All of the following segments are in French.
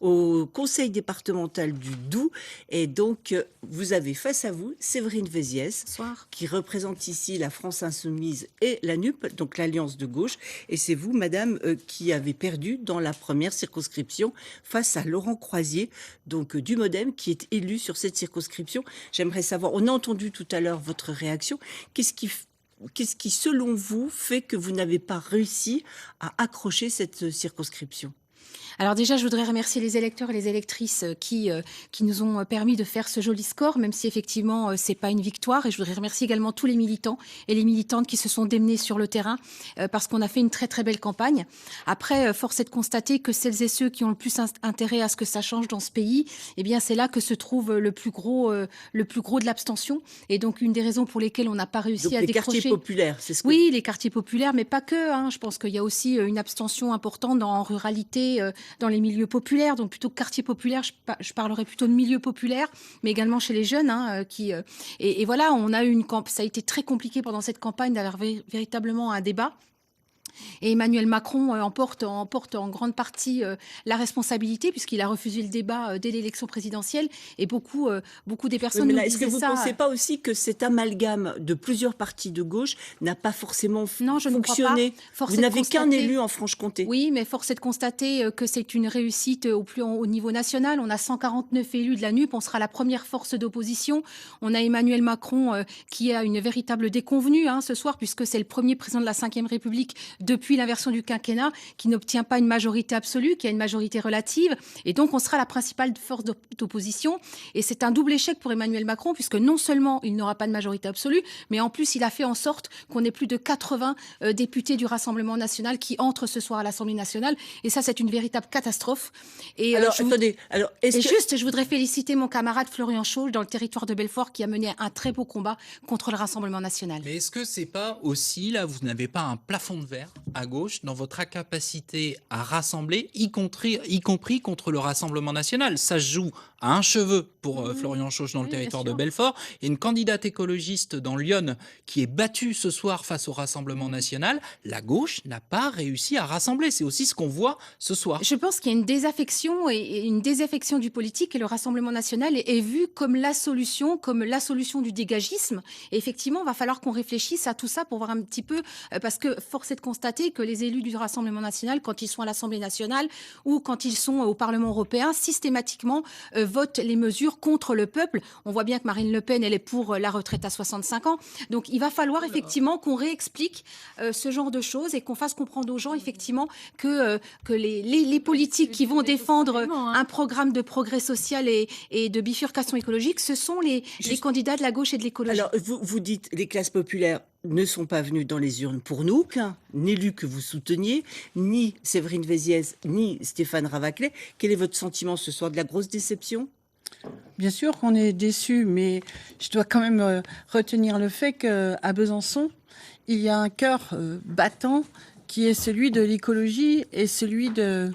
au conseil départemental du Doubs. Et donc, vous avez face à vous Séverine Véziès, Bonsoir. qui représente ici la France Insoumise et la NUP, donc l'Alliance de gauche. Et c'est vous, madame, qui avez perdu dans la première circonscription face à Laurent Croisier, donc du Modem, qui est élu sur cette circonscription. J'aimerais savoir, on a entendu tout à l'heure votre réaction. Qu'est-ce qui, selon vous, fait que vous n'avez pas réussi à accrocher cette circonscription? Alors déjà, je voudrais remercier les électeurs et les électrices qui nous ont permis de faire ce joli score, même si effectivement, c'est pas une victoire. Et je voudrais remercier également tous les militants et les militantes qui se sont démenés sur le terrain parce qu'on a fait une très très belle campagne. Après, force est de constater que celles et ceux qui ont le plus intérêt à ce que ça change dans ce pays, eh bien, c'est là que se trouve le plus gros de l'abstention. Et donc, une des raisons pour lesquelles on n'a pas réussi Donc à les décrocher. quartiers populaires, c'est ce que... Oui, les quartiers populaires, mais pas que. Hein. Je pense qu'il y a aussi une abstention importante en ruralité, dans les milieux populaires. Donc plutôt que quartier populaire, je parlerai plutôt de milieu populaire, mais également chez les jeunes. Hein, et voilà, on a eu ça a été très compliqué pendant cette campagne d'avoir véritablement un débat. Et Emmanuel Macron emporte en grande partie la responsabilité, puisqu'il a refusé le débat dès l'élection présidentielle. Et beaucoup des Oui, personnes mais nous là, est-ce que disaient vous ne ça. pensez pas aussi que cet amalgame de plusieurs partis de gauche n'a pas forcément Non, je ne crois pas. fonctionné? Force Vous est de n'avez qu'un constater. élu en Franche-Comté. Oui, mais force est de constater que c'est une réussite au niveau national. On a 149 élus de la NUP, on sera la première force d'opposition. On a Emmanuel Macron qui a une véritable déconvenue ce soir, puisque c'est le premier président de la Ve République depuis l'inversion du quinquennat qui n'obtient pas une majorité absolue, qui a une majorité relative. Et donc, on sera la principale force d'opposition. Et c'est un double échec pour Emmanuel Macron, puisque non seulement il n'aura pas de majorité absolue, mais en plus, il a fait en sorte qu'on ait plus de 80 députés du Rassemblement national qui entrent ce soir à l'Assemblée nationale. Et ça, c'est une véritable catastrophe. Et, Alors, attendez, alors, est-ce que... juste, je voudrais féliciter mon camarade Florian Chaul dans le territoire de Belfort qui a mené un très beau combat contre le Rassemblement national. Mais est-ce que c'est pas aussi, là, vous n'avez pas un plafond de verre à gauche dans votre incapacité à rassembler, y compris contre le Rassemblement national? Ça se joue à un cheveu pour Florian Chauche dans le Oui, territoire bien de sûr. Belfort, et une candidate écologiste dans Lyon qui est battue ce soir face au Rassemblement national. La gauche n'a pas réussi à rassembler. C'est aussi ce qu'on voit ce soir. Je pense qu'il y a une désaffection et une désaffection du politique, et le Rassemblement national est vu comme la solution du dégagisme. Et effectivement, il va falloir qu'on réfléchisse à tout ça pour voir un petit peu, parce que force est de constater que les élus du Rassemblement national, quand ils sont à l'Assemblée nationale ou quand ils sont au Parlement européen, systématiquement votent les mesures contre le peuple. On voit bien que Marine Le Pen, elle est pour la retraite à 65 ans. Donc il va falloir effectivement qu'on réexplique ce genre de choses et qu'on fasse comprendre aux gens effectivement que les politiques qui vont défendre un programme de progrès social et de bifurcation écologique, ce sont les candidats de la gauche et de l'écologie. Alors, vous dites les classes populaires ne sont pas venues dans les urnes pour nous, aucun élu que vous souteniez, ni Séverine Véziès, ni Stéphane Ravaclet. Quel est votre sentiment ce soir? De la grosse déception? Bien sûr qu'on est déçus, mais je dois quand même retenir le fait qu'à Besançon, il y a un cœur battant qui est celui de l'écologie et celui de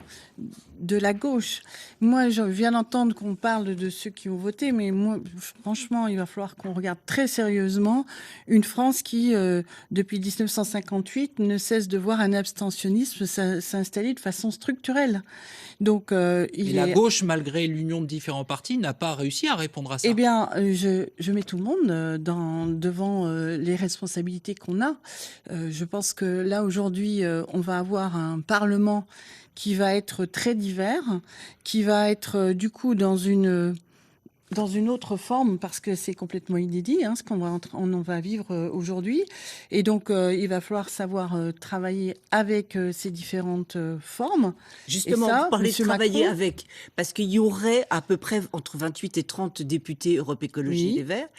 la gauche. Moi, je viens d'entendre qu'on parle de ceux qui ont voté, mais moi, franchement, il va falloir qu'on regarde très sérieusement une France qui, depuis 1958, ne cesse de voir un abstentionnisme s'installer de façon structurelle. Donc, La gauche, malgré l'union de différents partis, n'a pas réussi à répondre à ça. Eh bien, je mets tout le monde devant les responsabilités qu'on a. Je pense que là, aujourd'hui, on va avoir un Parlement qui va être très divers, qui va être du coup dans une autre forme, parce que c'est complètement inédit, ce qu'on on en va vivre aujourd'hui. Et donc, il va falloir savoir travailler avec ces différentes formes. Justement, Et ça, vous parlez de Monsieur travailler Macron, avec, parce qu'il y aurait à peu près entre 28 et 30 députés Europe Écologie Oui. Les Verts.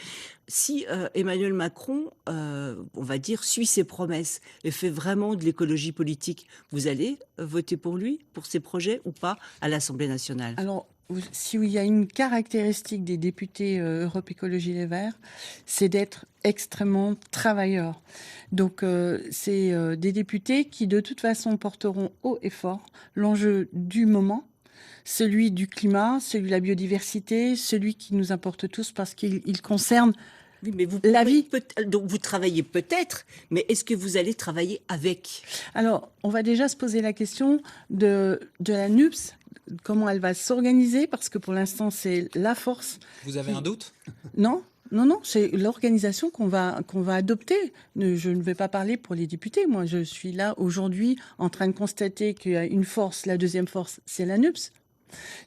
Si Emmanuel Macron, on va dire, suit ses promesses et fait vraiment de l'écologie politique, vous allez voter pour lui, pour ses projets ou pas à l'Assemblée nationale? Alors, si il y a une caractéristique des députés Europe Écologie Les Verts, c'est d'être extrêmement travailleurs. Donc, c'est des députés qui, de toute façon, porteront haut et fort l'enjeu du moment, celui du climat, celui de la biodiversité, celui qui nous importe tous parce qu'il concerne Oui, mais vous la pourrez vie. donc vous travaillez peut-être, mais est-ce que vous allez travailler avec? Alors, on va déjà se poser la question de la NUPS. comment elle va s'organiser, parce que pour l'instant, c'est la force. Vous avez un doute? Non, non, non, c'est l'organisation qu'on va adopter. Je ne vais pas parler pour les députés. Moi, je suis là aujourd'hui en train de constater qu'il y a une force. La deuxième force, c'est la NUPS.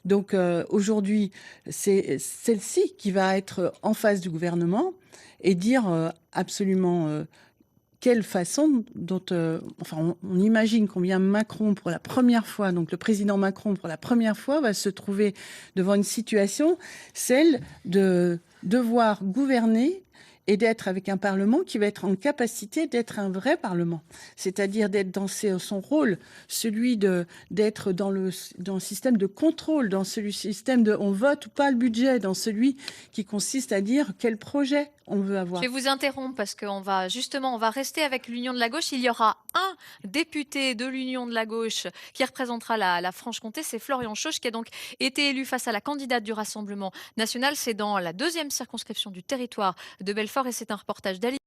Donc aujourd'hui, c'est celle-ci qui va être en face du gouvernement et dire absolument quelle façon dont, enfin, on imagine combien Macron, pour la première fois, donc le président Macron, pour la première fois, va se trouver devant une situation, celle de devoir gouverner et d'être avec un Parlement qui va être en capacité d'être un vrai Parlement, c'est-à-dire d'être dans son rôle, celui d'être dans le système de contrôle, dans celui système de on vote ou pas le budget, dans celui qui consiste à dire quel projet on veut avoir. Je vais vous interrompre parce qu'on va justement, on va rester avec l'Union de la gauche. Il y aura un député de l'Union de la gauche qui représentera la Franche-Comté, c'est Florian Chauche, qui a donc été élu face à la candidate du Rassemblement national. C'est dans la 2e circonscription du territoire de Belfort et c'est un reportage d'Ali.